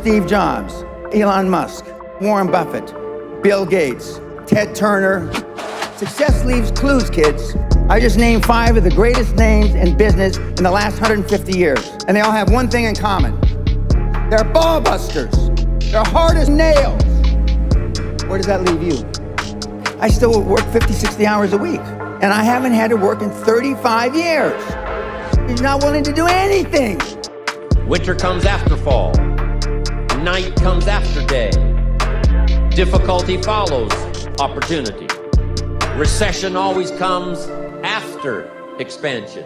Steve Jobs, Elon Musk, Warren Buffett, Bill Gates, Ted Turner. Success leaves clues, kids. I just named 5 of the greatest names in business in the last 150 years. And they all have one thing in common. They're ball busters. They're hard as nails. Where does that leave you? I still work 50, 60 hours a week. And I haven't had to work in 35 years. He's not willing to do anything. Winter comes after fall. Night comes after day. Difficulty follows opportunity. Recession always comes after expansion.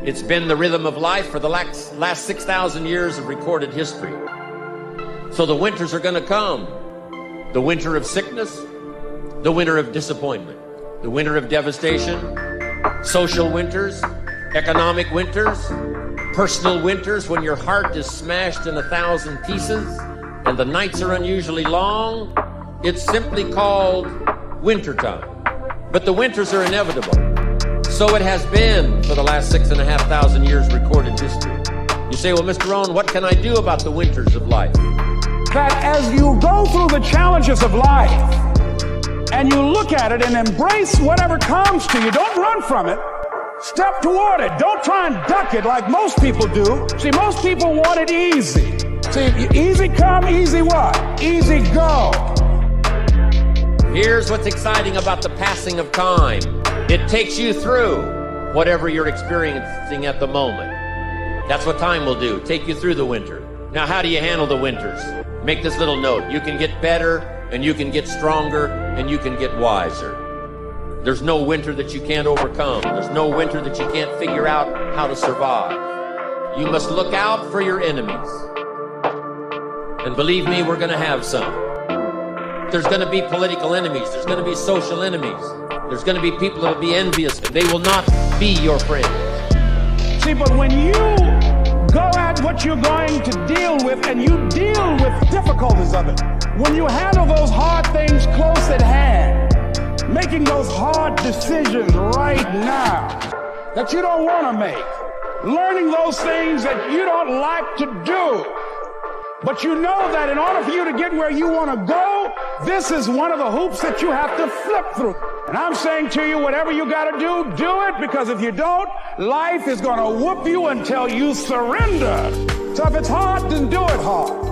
It's been the rhythm of life for the last 6,000 years of recorded history. So the winters are going to come. The winter of sickness, the winter of disappointment, the winter of devastation, social winters, economic winters, personal winters when your heart is smashed in 1,000 pieces and the nights are unusually long. It's simply called wintertime. But the winters are inevitable. So it has been for the last 6,500 years recorded history. You say, well, Mr. Rohn, what can I do about the winters of life? That as you go through the challenges of life and you look at it and embrace whatever comes to you, don't run from it. Step toward it. Don't try and duck it like most people do. See, most people want it easy. See, easy come, easy what? Easy go. Here's what's exciting about the passing of time. It takes you through whatever you're experiencing at the moment. That's what time will do, take you through the winter. Now, how do you handle the winters? Make this little note. You can get better, and you can get stronger, and you can get wiser. There's no winter that you can't overcome. There's no winter that you can't figure out how to survive. You must look out for your enemies. And believe me, we're going to have some. There's going to be political enemies. There's going to be social enemies. There's going to be people that will be envious. They will not be your friends. See, but when you go at what you're going to deal with and you deal with difficulties of it, when you handle those hard things close at hand, making those hard decisions right now that you don't want to make, learning those things that you don't like to do, but you know that in order for you to get where you want to go, this is one of the hoops that you have to flip through. And I'm saying to you, whatever you got to do, do it, because if you don't, life is going to whoop you until you surrender. So if it's hard, then do it hard.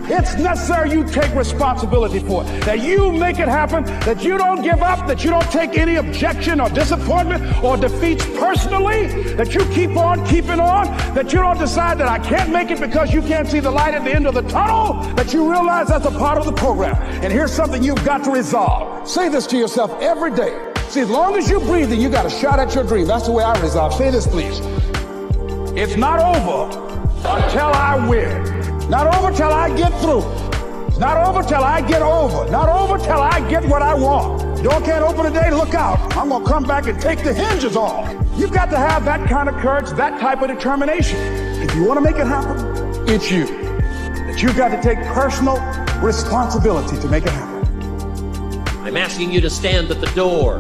It's necessary you take responsibility for it, that you make it happen, that you don't give up, that you don't take any objection or disappointment or defeats personally, that you keep on keeping on, that you don't decide that I can't make it because you can't see the light at the end of the tunnel, that you realize that's a part of the program. And here's something you've got to resolve. Say this to yourself every day. See, as long as you're breathing, you got a shot at your dream. That's the way I resolve. Say this, please. It's not over until I win. Not over till I get through. It's not over till I get over. Not over till I get what I want. Door can't open today, look out. I'm going to come back and take the hinges off. You've got to have that kind of courage, that type of determination. If you want to make it happen, it's you. That you've got to take personal responsibility to make it happen. I'm asking you to stand at the door.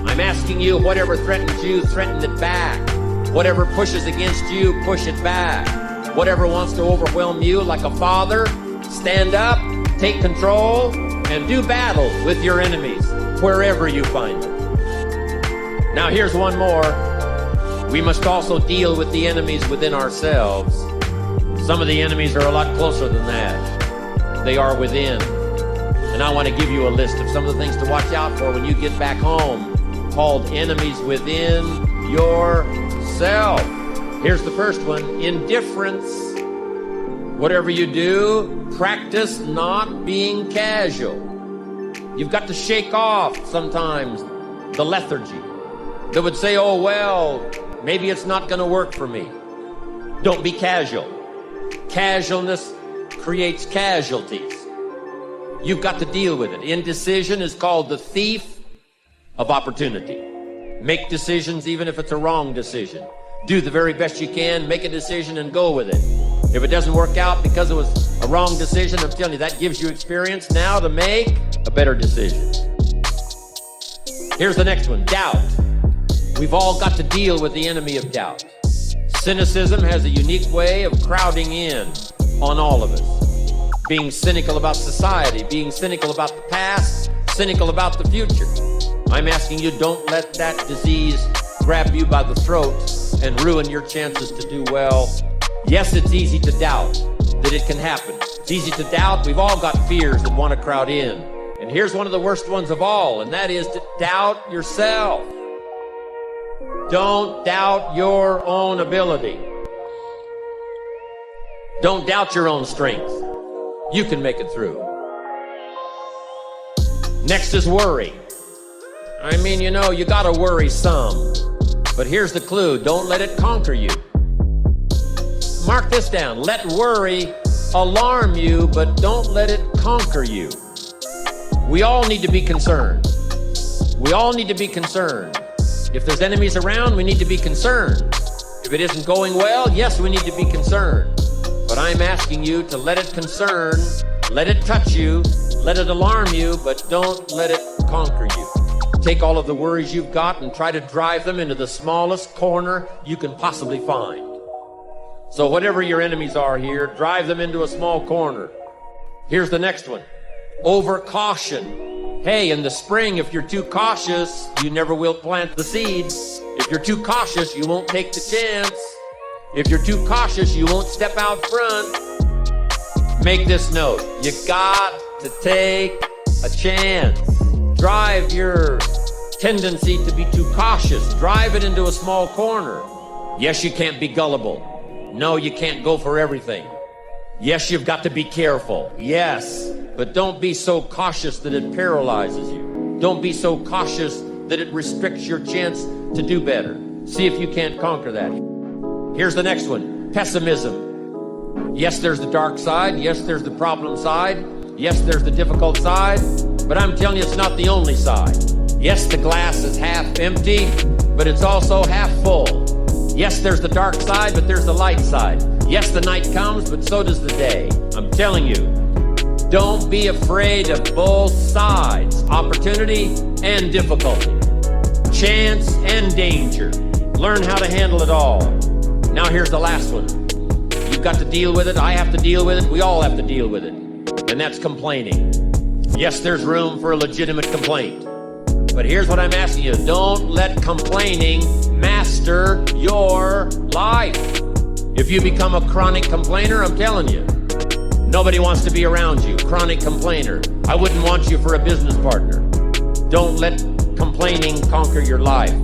I'm asking you, whatever threatens you, threaten it back. Whatever pushes against you, push it back. Whatever wants to overwhelm you like a father, stand up, take control, and do battle with your enemies wherever you find them. Now here's one more. We must also deal with the enemies within ourselves. Some of the enemies are a lot closer than that. They are within. And I want to give you a list of some of the things to watch out for when you get back home, called enemies within yourself. Here's the first one, indifference. Whatever you do, practice not being casual. You've got to shake off sometimes the lethargy that would say, oh, well, maybe it's not going to work for me. Don't be casual. Casualness creates casualties. You've got to deal with it. Indecision is called the thief of opportunity. Make decisions even if it's a wrong decision. Do the very best you can, make a decision and go with it. If it doesn't work out because it was a wrong decision, I'm telling you, that gives you experience now to make a better decision. Here's the next one, doubt. We've all got to deal with the enemy of doubt. Cynicism has a unique way of crowding in. on all of us. Being cynical about society, being cynical about the past, cynical about the future. I'm asking you, don't let that disease grab you by the throat and ruin your chances to do well. Yes, it's easy to doubt that it can happen. It's easy to doubt. We've all got fears that want to crowd in. And here's one of the worst ones of all, and that is to doubt yourself. Don't doubt your own ability. Don't doubt your own strength. You can make it through. Next is worry. I mean, you know, you gotta worry some. But here's the clue, don't let it conquer you. Mark this down, let worry alarm you, but don't let it conquer you. We all need to be concerned. We all need to be concerned. If there's enemies around, we need to be concerned. If it isn't going well, yes, we need to be concerned. But I'm asking you to let it concern, let it touch you, let it alarm you, but don't let it conquer you. Take all of the worries you've got and try to drive them into the smallest corner you can possibly find. So whatever your enemies are here, drive them into a small corner. Here's the next one. Over caution. Hey, in the spring, if you're too cautious, you never will plant the seeds. If you're too cautious, you won't take the chance. If you're too cautious, you won't step out front. Make this note. You got to take a chance. Drive your tendency to be too cautious. Drive it into a small corner. Yes, you can't be gullible. No, you can't go for everything. Yes, you've got to be careful. Yes, but don't be so cautious that it paralyzes you. Don't be so cautious that it restricts your chance to do better. See if you can't conquer that. Here's the next one. Pessimism. Yes, there's the dark side. Yes, there's the problem side. Yes, there's the difficult side. But I'm telling you, it's not the only side. Yes, the glass is half empty, but it's also half full. Yes, there's the dark side, but there's the light side. Yes, the night comes, but so does the day. I'm telling you, don't be afraid of both sides, opportunity and difficulty, chance and danger. Learn how to handle it all. Now here's the last one. You've got to deal with it. I have to deal with it. We all have to deal with it. And that's complaining. Yes, there's room for a legitimate complaint. But here's what I'm asking you. Don't let complaining master your life. If you become a chronic complainer, I'm telling you, nobody wants to be around you. Chronic complainer. I wouldn't want you for a business partner. Don't let complaining conquer your life.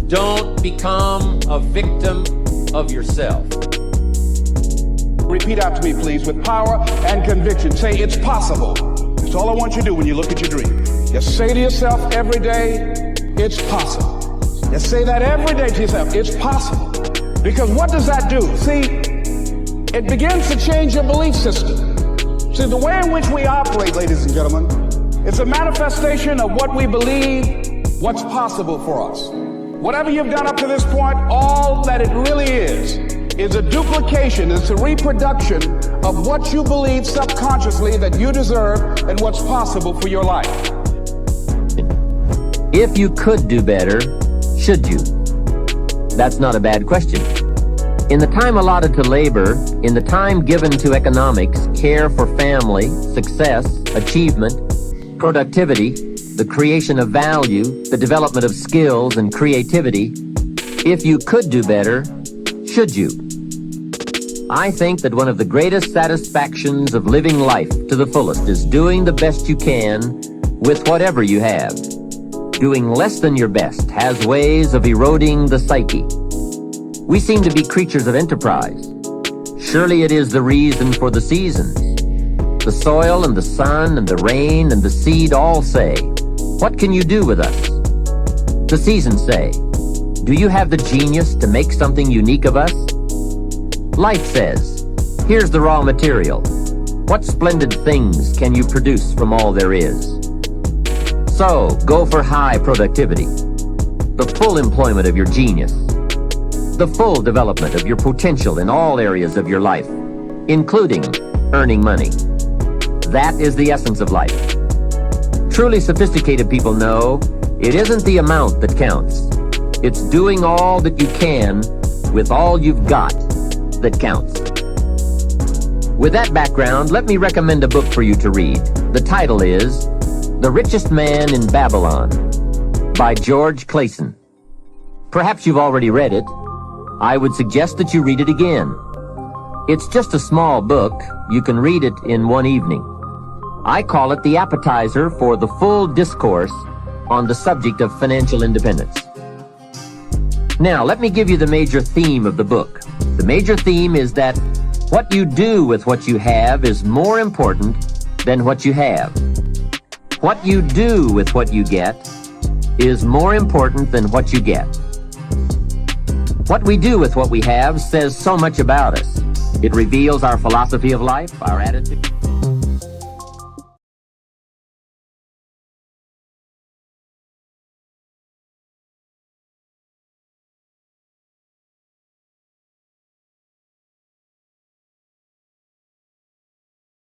Don't become a victim of yourself. Repeat after me, please, with power and conviction. Say, it's possible. That's all I want you to do when you look at your dream. Just say to yourself every day, it's possible. Just say that every day to yourself, it's possible. Because what does that do? See, it begins to change your belief system. See, the way in which we operate, ladies and gentlemen, it's a manifestation of what we believe, what's possible for us. Whatever you've done up to this point, all that it really is a duplication, it's a reproduction of what you believe subconsciously that you deserve and what's possible for your life. If you could do better, should you? That's not a bad question. In the time allotted to labor, in the time given to economics, care for family, success, achievement, productivity, the creation of value, the development of skills and creativity, if you could do better, should you? I think that one of the greatest satisfactions of living life to the fullest is doing the best you can with whatever you have. Doing less than your best has ways of eroding the psyche. We seem to be creatures of enterprise. Surely it is the reason for the seasons. The soil and the sun and the rain and the seed all say, "What can you do with us?" The seasons say, "Do you have the genius to make something unique of us?" Life says, "Here's the raw material. What splendid things can you produce from all there is?" So, go for high productivity, the full employment of your genius, the full development of your potential in all areas of your life, including earning money. That is the essence of life. Truly sophisticated people know it isn't the amount that counts. It's doing all that you can with all you've got that counts. With that background, let me recommend a book for you to read. The title is The Richest Man in Babylon by George Clason. Perhaps you've already read it. I would suggest that you read it again. It's just a small book. You can read it in one evening. I call it the appetizer for the full discourse on the subject of financial independence. Now, let me give you the major theme of the book. The major theme is that what you do with what you have is more important than what you have. What you do with what you get is more important than what you get. What we do with what we have says so much about us. It reveals our philosophy of life, our attitude.